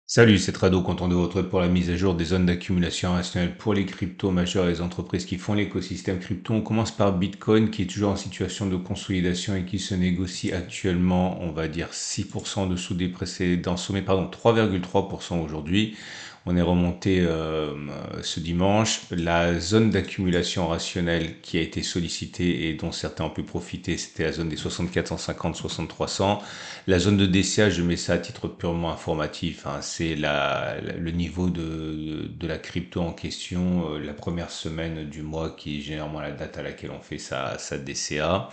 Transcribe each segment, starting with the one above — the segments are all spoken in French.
Salut, c'est Trado, content de vous retrouver pour la mise à jour des zones d'accumulation rationnelle pour les cryptos majeurs et les entreprises qui font l'écosystème crypto. On commence par Bitcoin qui est toujours en situation de consolidation et qui se négocie actuellement, on va dire 6% en dessous des précédents sommets, pardon, 3,3% aujourd'hui. On est remonté ce dimanche. La zone d'accumulation rationnelle qui a été sollicitée et dont certains ont pu profiter, c'était la zone des 64 150, 63 100. La zone de DCA, je mets ça à titre purement informatif, hein. C'est le niveau de la crypto en question, la première semaine du mois qui est généralement la date à laquelle on fait sa DCA.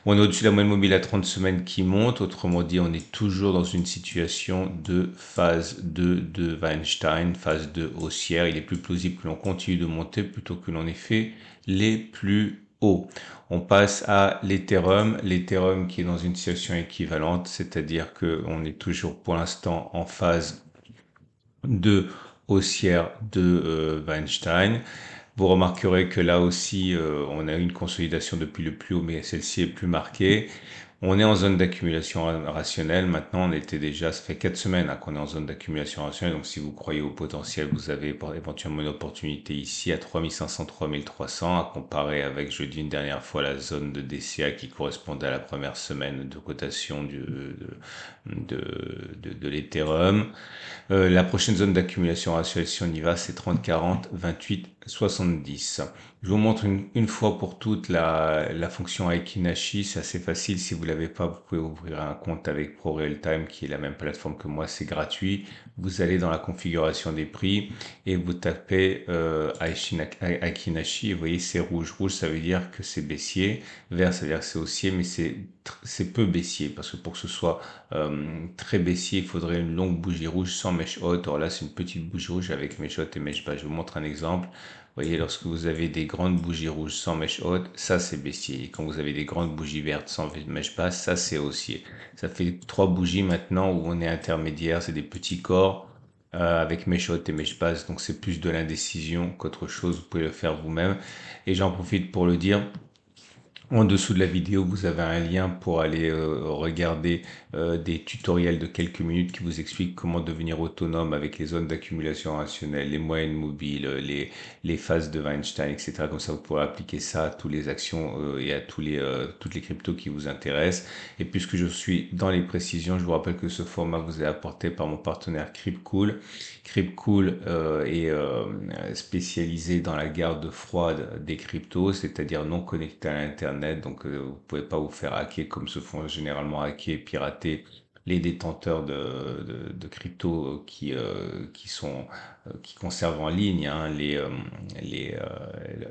On est au-dessus de la moyenne mobile à 30 semaines qui monte. Autrement dit, on est toujours dans une situation de phase 2 de Weinstein, phase 2 haussière. Il est plus plausible que l'on continue de monter plutôt que l'on ait fait les plus hauts. On passe à l'Ethereum. L'Ethereum qui est dans une situation équivalente, c'est-à-dire que on est toujours pour l'instant en phase de haussière de Weinstein. Vous remarquerez que là aussi, on a eu une consolidation depuis le plus haut, mais celle-ci est plus marquée. On est en zone d'accumulation rationnelle. Maintenant, on était déjà, ça fait 4 semaines qu'on est en zone d'accumulation rationnelle. Donc, si vous croyez au potentiel, vous avez éventuellement une opportunité ici à 3500, 3300 à comparer avec, je dis une dernière fois, la zone de DCA qui correspondait à la première semaine de cotation de l'Ethereum. La prochaine zone d'accumulation rationnelle, si on y va, c'est 30, 40, 28, 70. Je vous montre une fois pour toutes la fonction Aikinashi. C'est assez facile. Si vous l'avez pas, vous pouvez ouvrir un compte avec ProRealTime, qui est la même plateforme que moi. C'est gratuit. Vous allez dans la configuration des prix et vous tapez Aikinashi. Et vous voyez, c'est rouge. Rouge, ça veut dire que c'est baissier. Vert, ça veut dire que c'est haussier, mais c'est peu baissier parce que pour que ce soit très baissier, il faudrait une longue bougie rouge sans mèche haute. Or là, c'est une petite bougie rouge avec mèche haute et mèche basse. Je vous montre un exemple. Vous voyez, lorsque vous avez des grandes bougies rouges sans mèche haute, ça c'est baissier. Et quand vous avez des grandes bougies vertes sans mèche basse, ça c'est haussier. Ça fait trois bougies maintenant où on est intermédiaire. C'est des petits corps avec mèche haute et mèche basse. Donc c'est plus de l'indécision qu'autre chose. Vous pouvez le faire vous-même. Et j'en profite pour le dire. En dessous de la vidéo, vous avez un lien pour aller regarder des tutoriels de quelques minutes qui vous expliquent comment devenir autonome avec les zones d'accumulation rationnelle, les moyennes mobiles, les phases de Weinstein, etc. Comme ça, vous pourrez appliquer ça à toutes les actions et à toutes les cryptos qui vous intéressent. Et puisque je suis dans les précisions, je vous rappelle que ce format vous est apporté par mon partenaire Cryptcool. Cryptcool est spécialisé dans la garde froide des cryptos, c'est-à-dire non connecté à l'internet. Donc vous pouvez pas vous faire hacker comme se font généralement hacker et pirater les détenteurs de cryptos qui conservent en ligne, hein,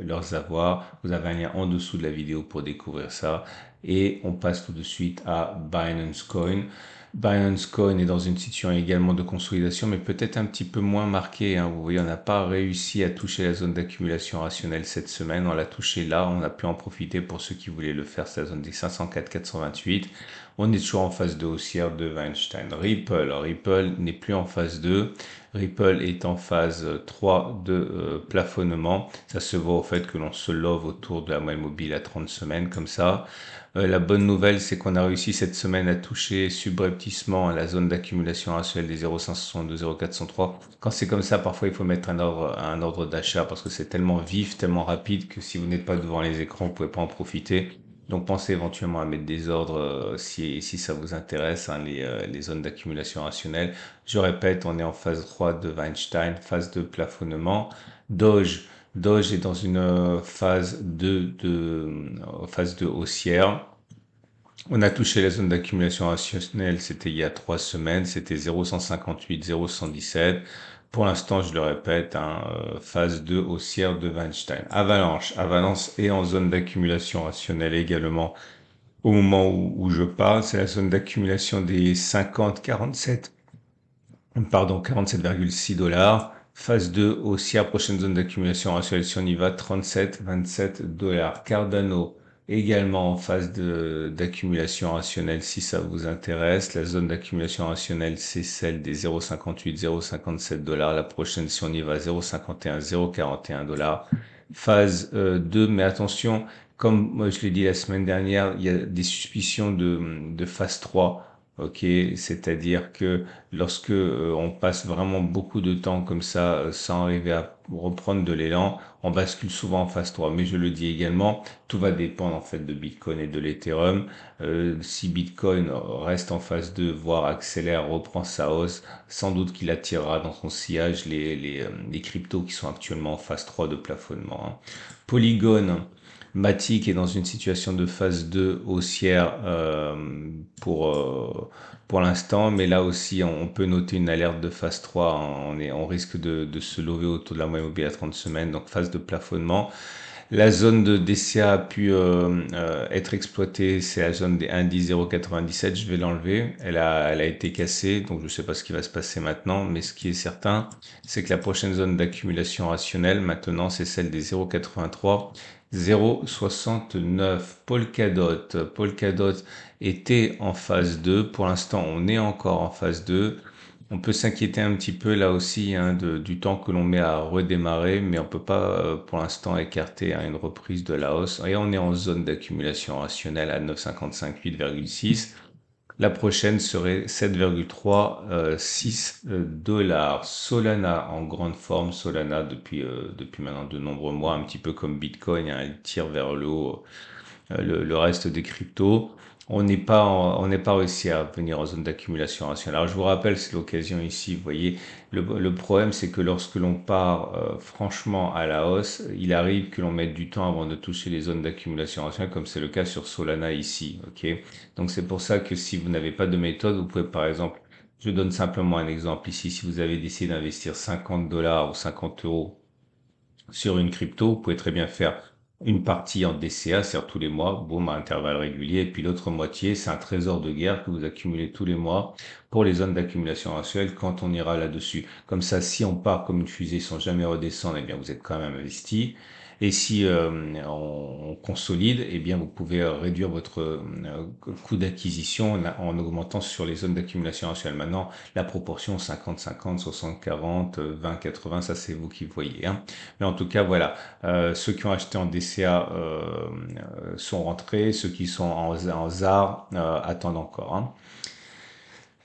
leurs avoirs. Vous avez un lien en dessous de la vidéo pour découvrir ça. Et on passe tout de suite à Binance Coin. Binance Coin est dans une situation également de consolidation, mais peut-être un petit peu moins marquée, hein. Vous voyez, on n'a pas réussi à toucher la zone d'accumulation rationnelle cette semaine. On l'a touché là, on a pu en profiter pour ceux qui voulaient le faire. C'est la zone des 504, 428. On est toujours en phase de haussière de Weinstein. Ripple n'est plus en phase 2. Ripple est en phase 3 de plafonnement. Ça se voit au fait que l'on se love autour de la moyenne mobile à 30 semaines comme ça. La bonne nouvelle, c'est qu'on a réussi cette semaine à toucher subrepticement la zone d'accumulation rationnelle des 0,562, 0,403. Quand c'est comme ça, parfois il faut mettre un ordre d'achat parce que c'est tellement vif, tellement rapide que si vous n'êtes pas devant les écrans, vous pouvez pas en profiter. Donc pensez éventuellement à mettre des ordres si ça vous intéresse, hein, les zones d'accumulation rationnelle. Je répète, on est en phase 3 de Weinstein, phase de plafonnement. Doge. Doge est dans une phase de haussière. On a touché la zone d'accumulation rationnelle, c'était il y a 3 semaines, c'était 0,158, 0,117. Pour l'instant, je le répète, hein, phase 2 haussière de Weinstein. Avalanche est en zone d'accumulation rationnelle également au moment où je parle. C'est la zone d'accumulation des 50, 47, pardon, 47,6 dollars. Phase 2 haussière, prochaine zone d'accumulation rationnelle, si on y va, 37, 27 dollars. Cardano, également en phase d'accumulation rationnelle, si ça vous intéresse. La zone d'accumulation rationnelle, c'est celle des 0,58, 0,57 dollars. La prochaine, si on y va, 0,51, 0,41 dollars. Phase 2, mais attention, comme moi je l'ai dit la semaine dernière, il y a des suspicions de phase 3 Ok, c'est-à-dire que lorsque on passe vraiment beaucoup de temps comme ça sans arriver à reprendre de l'élan, on bascule souvent en phase 3. Mais je le dis également, tout va dépendre en fait de Bitcoin et de l'Ethereum. Si Bitcoin reste en phase 2, voire accélère, reprend sa hausse, sans doute qu'il attirera dans son sillage les cryptos qui sont actuellement en phase 3 de plafonnement, hein. Polygon. Matic est dans une situation de phase 2 haussière pour, pour l'instant, mais là aussi on peut noter une alerte de phase 3, hein. On risque de se lever autour de la moyenne mobile à 30 semaines, donc phase de plafonnement. La zone de DCA a pu être exploitée, c'est la zone des 1,10,097, je vais l'enlever. Elle a été cassée, donc je ne sais pas ce qui va se passer maintenant, mais ce qui est certain, c'est que la prochaine zone d'accumulation rationnelle, maintenant, c'est celle des 0,83, 0,69. Polkadot était en phase 2, pour l'instant on est encore en phase 2. On peut s'inquiéter un petit peu là aussi, hein, du temps que l'on met à redémarrer, mais on peut pas pour l'instant écarter, hein, une reprise de la hausse. Et on est en zone d'accumulation rationnelle à 9,55, 8,6. La prochaine serait 7,36 dollars. Solana en grande forme. Solana depuis maintenant de nombreux mois, un petit peu comme Bitcoin, hein, elle tire vers le haut le reste des cryptos. On n'est pas réussi à venir en zone d'accumulation rationnelle. Alors je vous rappelle, c'est l'occasion ici, vous voyez, le problème c'est que lorsque l'on part franchement à la hausse, il arrive que l'on mette du temps avant de toucher les zones d'accumulation rationnelle, comme c'est le cas sur Solana ici, ok? Donc c'est pour ça que si vous n'avez pas de méthode, vous pouvez par exemple, je donne simplement un exemple ici, si vous avez décidé d'investir 50 dollars ou 50 euros sur une crypto, vous pouvez très bien faire une partie en DCA, c'est-à-dire tous les mois, boum, à intervalles réguliers, et puis l'autre moitié, c'est un trésor de guerre que vous accumulez tous les mois pour les zones d'accumulation rationnelle quand on ira là-dessus. Comme ça, si on part comme une fusée sans jamais redescendre, eh bien, vous êtes quand même investi. Et si on consolide, eh bien, vous pouvez réduire votre coût d'acquisition en augmentant sur les zones d'accumulation rationnelle. Maintenant, la proportion 50-50, 60-40, 20-80, ça c'est vous qui voyez, hein. Mais en tout cas, voilà, ceux qui ont acheté en DCA sont rentrés, ceux qui sont en ZAR attendent encore, hein.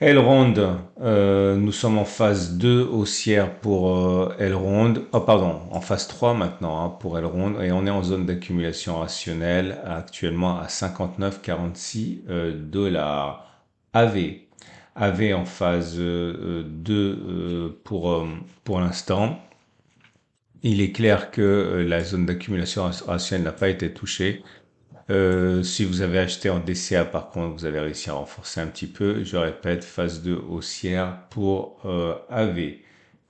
Elrond, nous sommes en phase 2 haussière pour Elrond. Oh pardon, en phase 3 maintenant, hein, pour Elrond. Et on est en zone d'accumulation rationnelle actuellement à 59,46 dollars. AV. AV en phase 2 pour l'instant. Il est clair que la zone d'accumulation rationnelle n'a pas été touchée. Si vous avez acheté en DCA, par contre, vous avez réussi à renforcer un petit peu. Je répète, phase 2 haussière pour AV.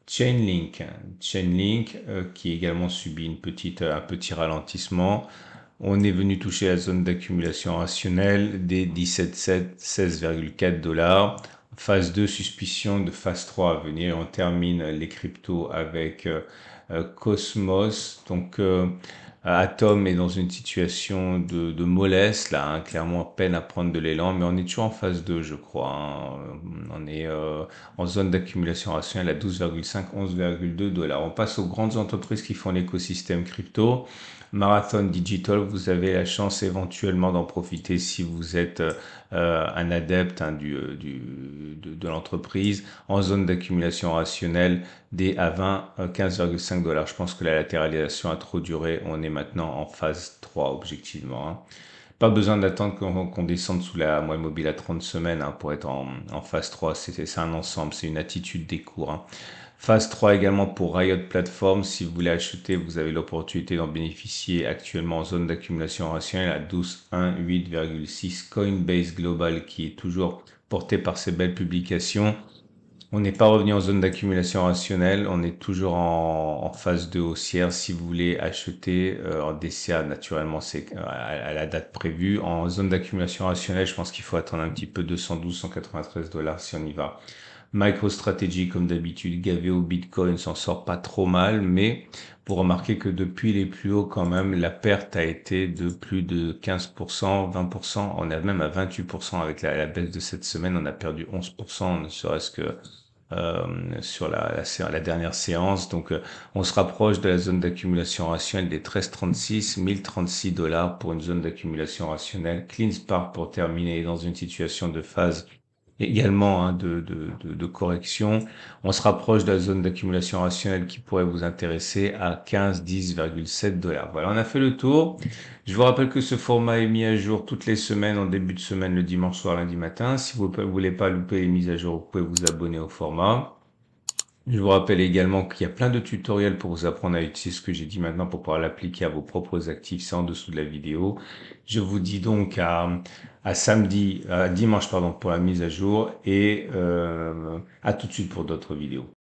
Chainlink, Chainlink qui également subit un petit ralentissement. On est venu toucher la zone d'accumulation rationnelle des 17,7, 16,4 dollars. Phase 2, suspicion de phase 3 à venir. On termine les cryptos avec Cosmos. Donc, Atom est dans une situation de mollesse, là, hein, clairement peine à prendre de l'élan, mais on est toujours en phase 2, je crois, hein. On est en zone d'accumulation rationnelle à 12,5, 11,2 dollars. On passe aux grandes entreprises qui font l'écosystème crypto. Marathon Digital, vous avez la chance éventuellement d'en profiter si vous êtes un adepte, hein, de l'entreprise en zone d'accumulation rationnelle des à 20, 15,5 dollars. Je pense que la latéralisation a trop duré. On est maintenant en phase 3 objectivement, hein. Pas besoin d'attendre qu'on descende sous la moyenne mobile à 30 semaines, hein, pour être en phase 3. C'est un ensemble, c'est une attitude des cours, hein. Phase 3 également pour Riot Platform. Si vous voulez acheter, vous avez l'opportunité d'en bénéficier actuellement en zone d'accumulation rationnelle à 12,1, 8,6. Coinbase Global qui est toujours porté par ces belles publications. On n'est pas revenu en zone d'accumulation rationnelle, on est toujours en phase de haussière. Si vous voulez acheter en DCA, naturellement, c'est à la date prévue. En zone d'accumulation rationnelle, je pense qu'il faut attendre un petit peu 212, 193 dollars si on y va. MicroStrategy, comme d'habitude, gavé au Bitcoin, s'en sort pas trop mal, mais vous remarquez que depuis les plus hauts, quand même, la perte a été de plus de 15%, 20%. On est même à 28% avec la baisse de cette semaine. On a perdu 11%, ne serait-ce que sur la dernière séance. Donc, on se rapproche de la zone d'accumulation rationnelle des 13,36, 1036 dollars pour une zone d'accumulation rationnelle. CleanSpark, pour terminer, est dans une situation de phase également hein, de correction. On se rapproche de la zone d'accumulation rationnelle qui pourrait vous intéresser à 15,10,7 $. Voilà, on a fait le tour. Je vous rappelle que ce format est mis à jour toutes les semaines, en début de semaine, le dimanche soir, lundi matin. Si vous ne voulez pas louper les mises à jour, vous pouvez vous abonner au format. Je vous rappelle également qu'il y a plein de tutoriels pour vous apprendre à utiliser ce que j'ai dit maintenant pour pouvoir l'appliquer à vos propres actifs. C'est en dessous de la vidéo. Je vous dis donc à dimanche pardon, pour la mise à jour et à tout de suite pour d'autres vidéos.